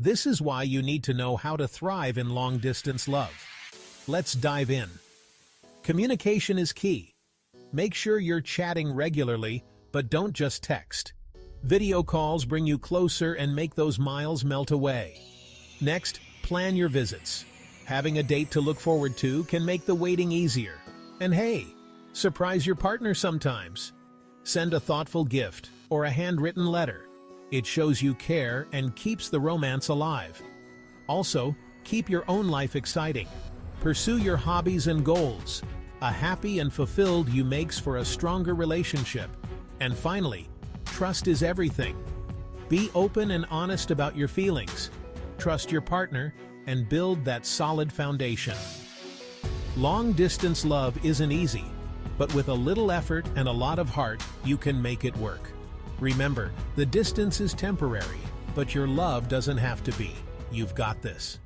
This is why you need to know how to thrive in long-distance love. Let's dive in. Communication is key. Make sure you're chatting regularly, but don't just text. Video calls bring you closer and make those miles melt away. Next, plan your visits. Having a date to look forward to can make the waiting easier. And hey, surprise your partner sometimes. Send a thoughtful gift or a handwritten letter. It shows you care and keeps the romance alive. Also, keep your own life exciting. Pursue your hobbies and goals. A happy and fulfilled you makes for a stronger relationship. And finally, trust is everything. Be open and honest about your feelings. Trust your partner and build that solid foundation. Long-distance love isn't easy, but with a little effort and a lot of heart, you can make it work. Remember, the distance is temporary, but your love doesn't have to be. You've got this.